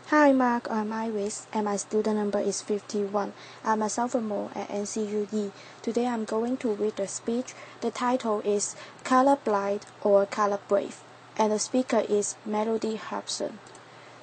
Hi Mark, I'm Iris and my student number is 51. I'm a sophomore at NCUE. Today I'm going to read a speech. The title is Color Blind or Color Brave and the speaker is Hellody Hobson.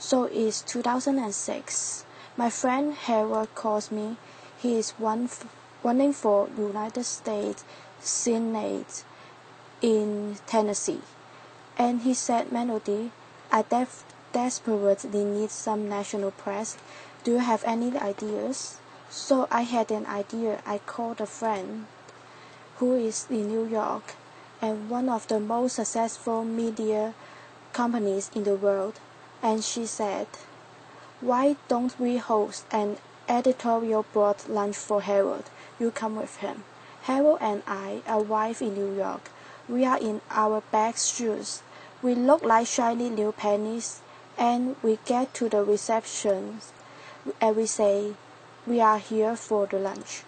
So it's 2006. My friend Harold calls me. He is running for United States Senate in Tennessee. And he said, Melody, I desperately need some national press. Do you have any ideas? So I had an idea. I called a friend who is in New York and one of the most successful media companies in the world. And she said, why don't we host an editorial board lunch for Harold? You come with him. Harold and I arrive in New York. We are in our bag shoes. We look like shiny new pennies, and we get to the reception and we say, we are here for the lunch.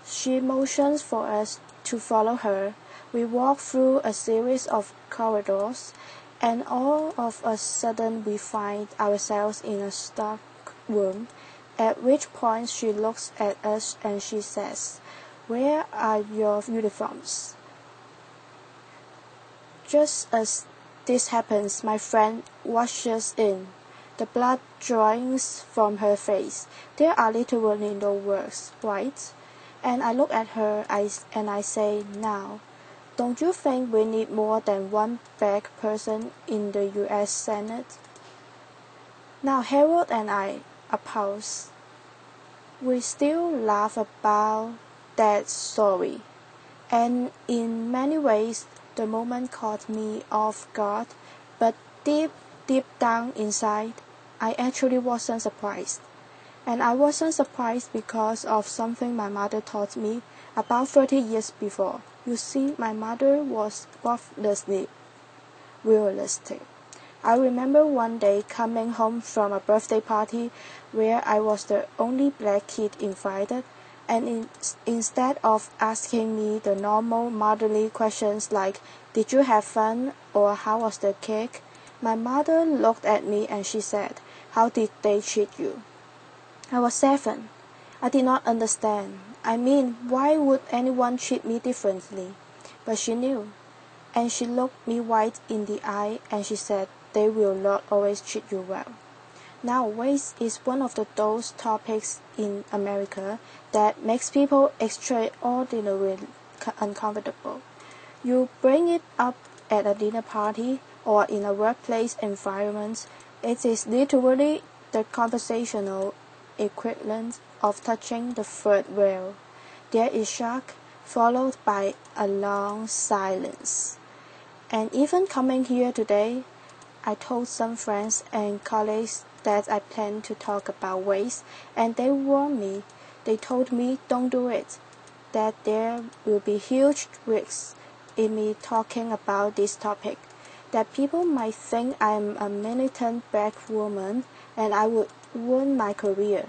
She motions for us to follow her. We walk through a series of corridors, and all of a sudden we find ourselves in a stock room, at which point she looks at us and she says, where are your uniforms? Just as this happens, my friend rushes in. The blood drains from her face. There are literally no words, right? And I look at her and I say, now, don't you think we need more than one black person in the U.S. Senate? Now Harold and I are paused. We still laugh about that story. And in many ways, the moment caught me off guard, but deep down inside, I actually wasn't surprised. And I wasn't surprised because of something my mother taught me about 30 years before. You see, my mother was ruthlessly realistic. I remember one day coming home from a birthday party where I was the only black kid invited, and instead of asking me the normal motherly questions like, did you have fun or how was the cake? My mother looked at me and she said, how did they treat you? I was 7. I did not understand. I mean, why would anyone treat me differently? But she knew. And she looked me right in the eye and she said, they will not always treat you well. Now, race is one of those topics in America that makes people extraordinarily uncomfortable. You bring it up at a dinner party or in a workplace environment, it is literally the conversational equivalent of touching the third rail. There is shock, followed by a long silence. And even coming here today, I told some friends and colleagues that I plan to talk about race, and they warned me. They told me, don't do it, that there will be huge risks in me talking about this topic, that people might think I'm a militant black woman and I would ruin my career.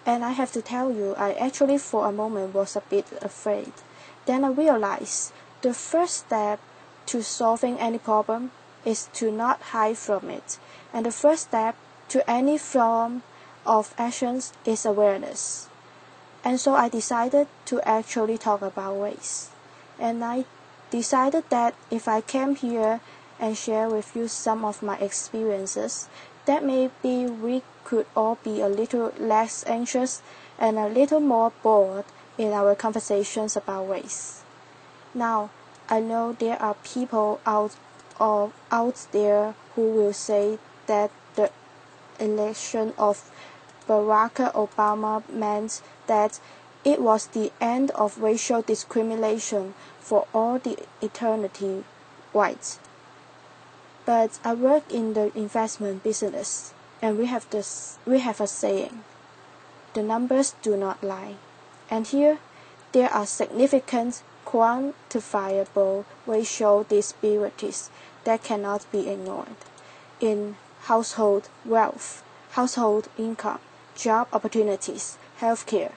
And I have to tell you, I actually for a moment was a bit afraid. Then I realized the first step to solving any problem is to not hide from it. And the first step to any form of actions is awareness. And so I decided to actually talk about race. And I decided that if I came here and share with you some of my experiences, that maybe we could all be a little less anxious and a little more bored in our conversations about race. Now, I know there are people out there who will say that the election of Barack Obama meant that it was the end of racial discrimination for all the eternity, right? But I work in the investment business, and we have a saying, the numbers do not lie. And here, there are significant quantifiable racial disparities that cannot be ignored in household wealth, household income, job opportunities, healthcare.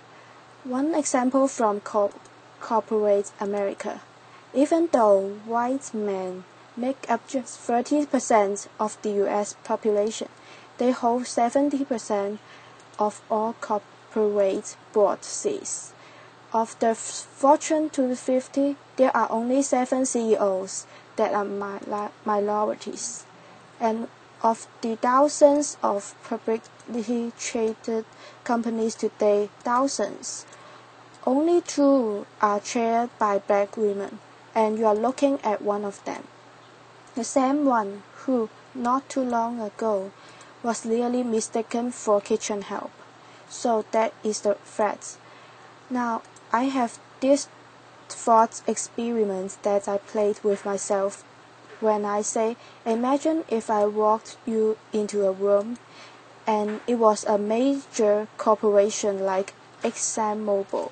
One example from corporate America. Even though white men make up just 30% of the U.S. population, They hold 70% of all corporate board seats. Of the Fortune 250, there are only 7 CEOs that are minorities. And of the thousands of publicly traded companies today, only 2 are chaired by black women, and you are looking at one of them. The same one who, not too long ago, was nearly mistaken for kitchen help. So that is the fact. Now, I have this thought experiment that I played with myself when I say, imagine if I walked you into a room and it was a major corporation like ExxonMobil,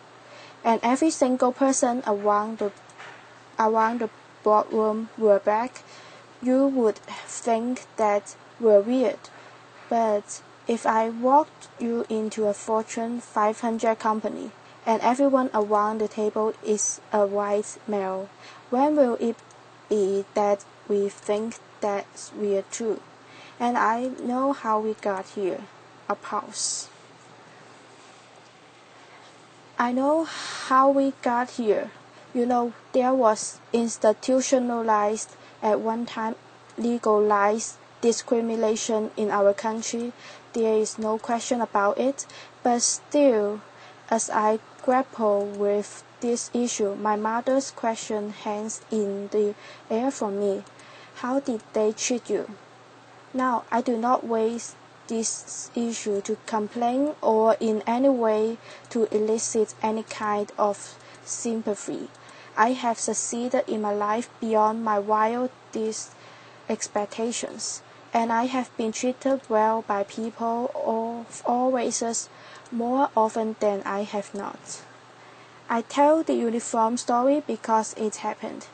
and every single person around the boardroom were black. You would think that were weird. But if I walked you into a Fortune 500 company and everyone around the table is a white male, when will it be that we think that's weird too? And I know how we got here. A pause. I know how we got here. You know, there was institutionalized, at one time legalized discrimination in our country. There is no question about it. But still, as I grapple with this issue, my mother's question hangs in the air for me. How did they treat you? Now, I do not waste this issue to complain or in any way to elicit any kind of sympathy. I have succeeded in my life beyond my wildest expectations, and I have been treated well by people of all races more often than I have not. I tell the uniform story because it happened.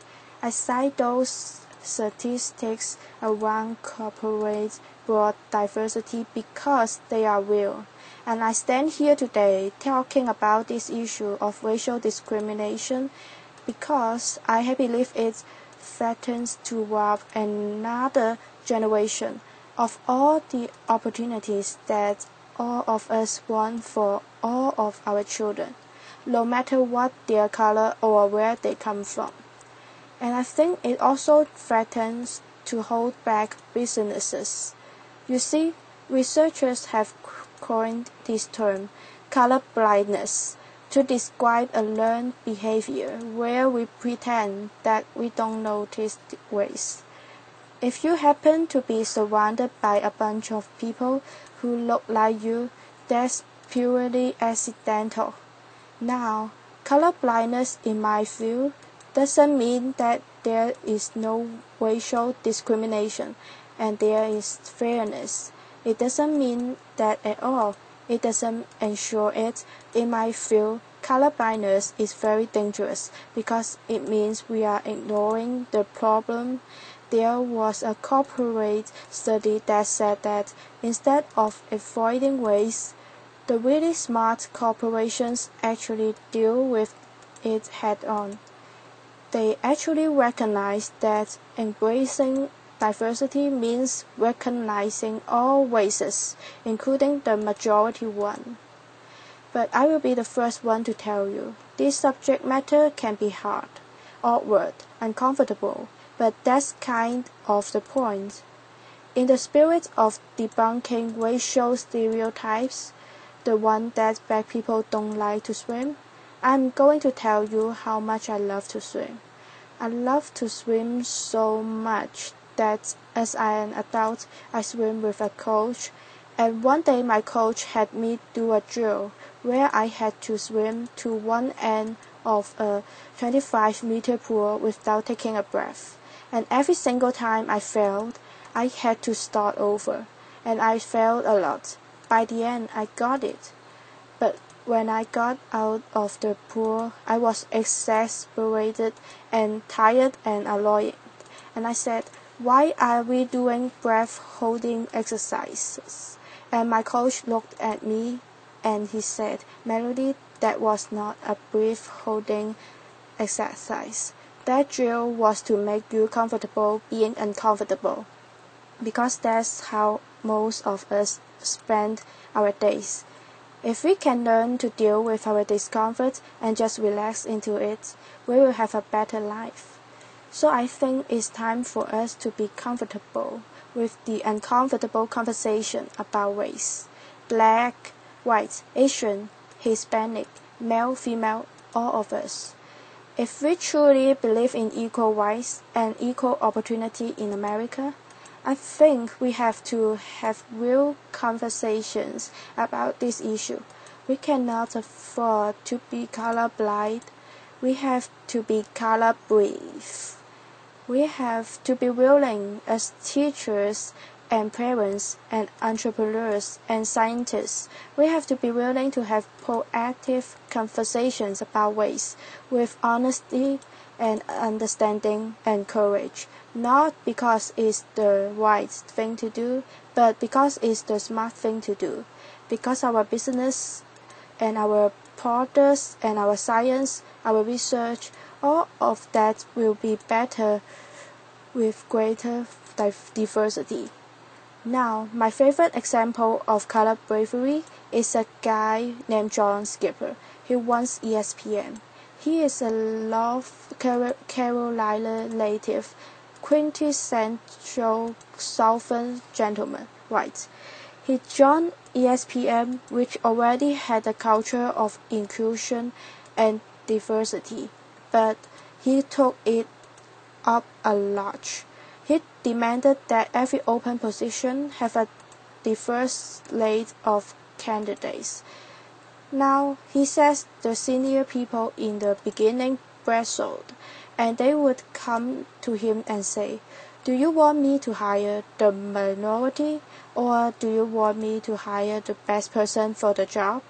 I cite those statistics around corporate broad diversity because they are real, and I stand here today talking about this issue of racial discrimination because I believe it threatens to rob another generation of all the opportunities that all of us want for all of our children, no matter what their color or where they come from. And I think it also threatens to hold back businesses. You see, researchers have coined this term, color blindness, to describe a learned behavior where we pretend that we don't notice race. If you happen to be surrounded by a bunch of people who look like you, that's purely accidental. Now, color blindness, in my view, doesn't mean that there is no racial discrimination and there is fairness. It doesn't mean that at all. It doesn't ensure it. In my view, color blindness is very dangerous because it means we are ignoring the problem. There was a corporate study that said that instead of avoiding race, the really smart corporations actually deal with it head-on. They actually recognize that embracing diversity means recognizing all races, including the majority one. But I will be the first one to tell you, this subject matter can be hard, awkward, uncomfortable, but that's kind of the point. In the spirit of debunking racial stereotypes, the one that black people don't like to swim, I'm going to tell you how much I love to swim. I love to swim so much that as an adult, I swim with a coach, and one day my coach had me do a drill where I had to swim to one end of a 25-meter pool without taking a breath. And every single time I failed, I had to start over, and I failed a lot. By the end, I got it. But when I got out of the pool, I was exasperated and tired and annoyed. And I said, why are we doing breath-holding exercises? And my coach looked at me and he said, Melody, that was not a breath-holding exercise. That drill was to make you comfortable being uncomfortable. Because that's how most of us spend our days. If we can learn to deal with our discomfort and just relax into it, we will have a better life. So I think it's time for us to be comfortable with the uncomfortable conversation about race. Black, white, Asian, Hispanic, male, female, all of us. If we truly believe in equal rights and equal opportunity in America, I think we have to have real conversations about this issue. We cannot afford to be colorblind. We have to be color brave. We have to be willing as teachers and parents and entrepreneurs and scientists. We have to be willing to have proactive conversations about race with honesty and understanding and courage, not because it's the right thing to do, but because it's the smart thing to do. Because our business and our products and our science, our research, all of that will be better with greater diversity. Now, my favorite example of color bravery is a guy named John Skipper. He runs ESPN. He is a North Carolina native, quintessential Southern gentleman, right? He joined ESPN, which already had a culture of inclusion and diversity, but he took it up a notch. He demanded that every open position have a diverse slate of candidates. Now, he says the senior people in the beginning bristled, and they would come to him and say, "Do you want me to hire the minority, or do you want me to hire the best person for the job?"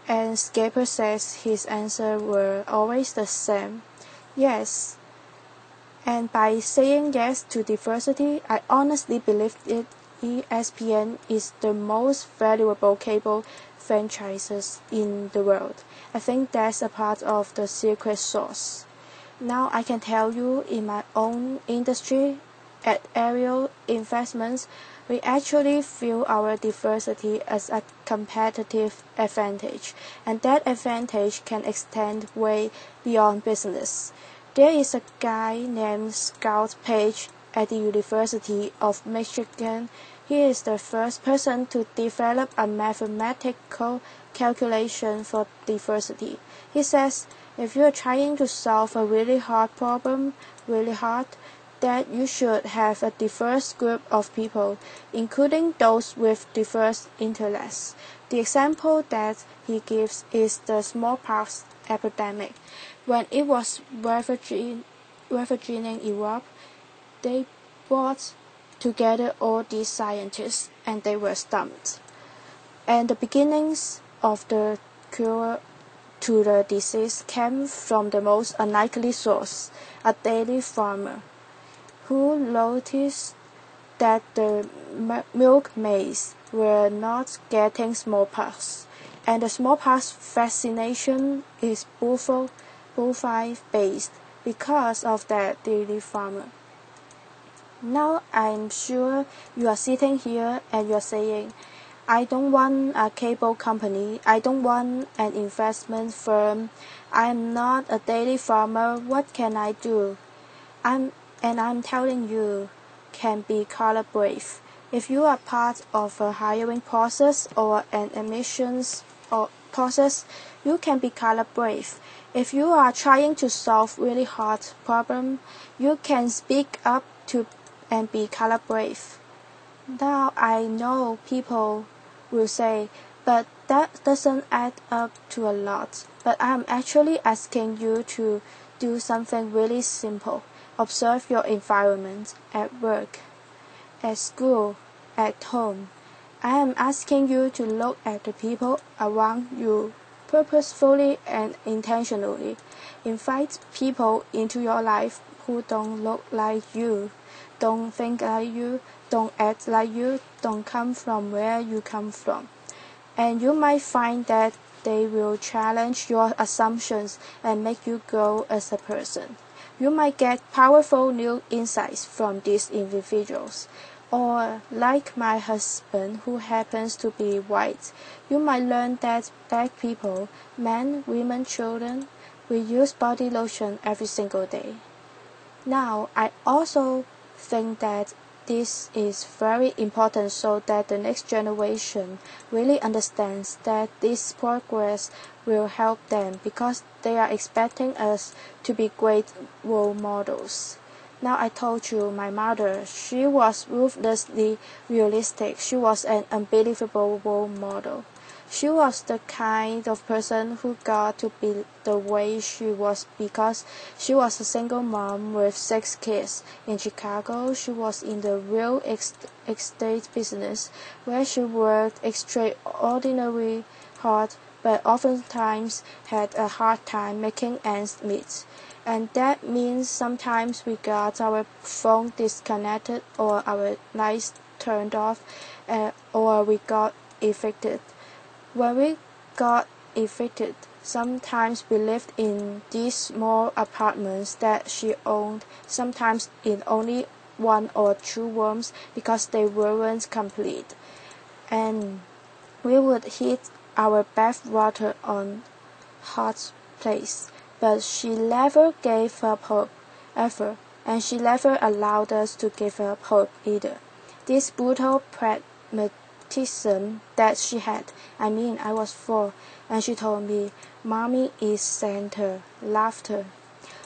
And Skipper says his answer were always the same, "Yes." And by saying yes to diversity, I honestly believe that ESPN is the most valuable cable franchises in the world. I think that's a part of the secret sauce. Now I can tell you in my own industry, at Aerial Investments, we actually view our diversity as a competitive advantage, and that advantage can extend way beyond business. There is a guy named Scott Page at the University of Michigan. He is the first person to develop a mathematical calculation for diversity. He says, if you are trying to solve a really hard problem, that you should have a diverse group of people, including those with diverse interests. The example that he gives is the smallpox epidemic. When it was ravaging Europe, they brought together all these scientists and they were stumped. And the beginnings of the cure to the disease came from the most unlikely source, a dairy farmer, who noticed that the milkmaids were not getting smallpox, and the smallpox vaccination is bullfight-based because of that dairy farmer. Now I'm sure you are sitting here and you're saying, I don't want a cable company, I don't want an investment firm, I'm not a dairy farmer, what can I do? I'm telling you, can be color brave. If you are part of a hiring process or an admissions process, you can be color brave. If you are trying to solve really hard problem, you can speak up to and be color brave. Now I know people will say, but that doesn't add up to a lot. But I'm actually asking you to do something really simple. Observe your environment at work, at school, at home. I am asking you to look at the people around you purposefully and intentionally. Invite people into your life who don't look like you, don't think like you, don't act like you, don't come from where you come from. And you might find that they will challenge your assumptions and make you grow as a person. You might get powerful new insights from these individuals. Or like my husband who happens to be white, you might learn that black people, men, women, children, we use body lotion every single day. Now, I also think that this is very important so that the next generation really understands that this progress will help them because they are expecting us to be great role models. Now I told you my mother, she was ruthlessly realistic. She was an unbelievable role model. She was the kind of person who got to be the way she was because she was a single mom with 6 kids. In Chicago, she was in the real estate business where she worked extraordinarily hard but oftentimes had a hard time making ends meet. And that means sometimes we got our phone disconnected or our lights turned off or we got evicted. When we got evicted, sometimes we lived in these small apartments that she owned, sometimes in only 1 or 2 rooms because they weren't complete. And we would heat our bath water on hot place. But she never gave up hope, ever, and she never allowed us to give up hope either. This brutal pragmatism that she had, I was 4, and she told me, "Mommy is center, laughter."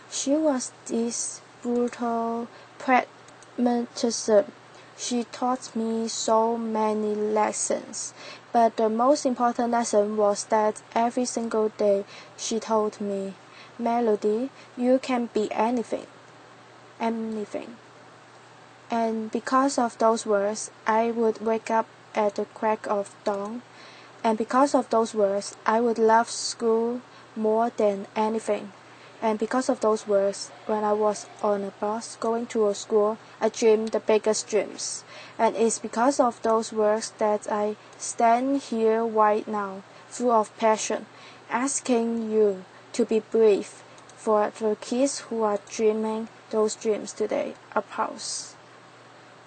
She was this brutal pragmatism. She taught me so many lessons, but the most important lesson was that every single day she told me, "Melody, you can be anything, anything." And because of those words, I would wake up at the crack of dawn, and because of those words, I would love school more than anything. And because of those words, when I was on a bus going to a school, I dreamed the biggest dreams. And it's because of those words that I stand here right now, full of passion, asking you to be brave for the kids who are dreaming those dreams today. Applause.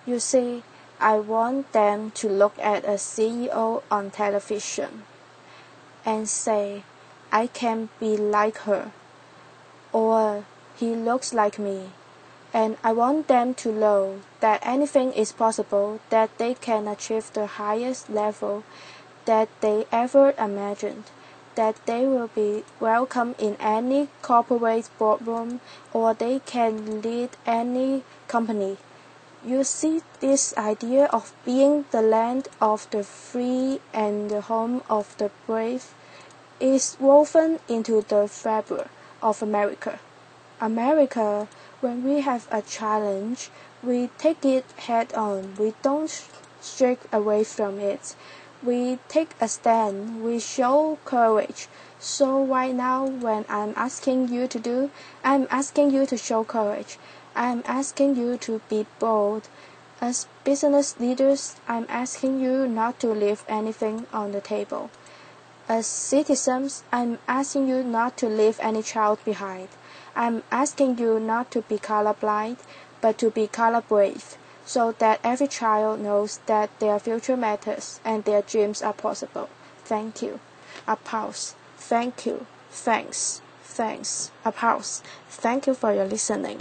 You see, I want them to look at a CEO on television and say, "I can be like her," or "He looks like me." And I want them to know that anything is possible, that they can achieve the highest level that they ever imagined, that they will be welcome in any corporate boardroom, or they can lead any company. You see, this idea of being the land of the free and the home of the brave is woven into the fabric of America. America, when we have a challenge, we take it head on. We don't stray away from it. We take a stand. We show courage. So right now, when I'm asking you to do, I'm asking you to show courage. I'm asking you to be bold. As business leaders, I'm asking you not to leave anything on the table. As citizens, I'm asking you not to leave any child behind. I'm asking you not to be colorblind, but to be color brave, so that every child knows that their future matters and their dreams are possible. Thank you. Applause. Thank you. Thanks. Thanks. Applause. Thank you for your listening.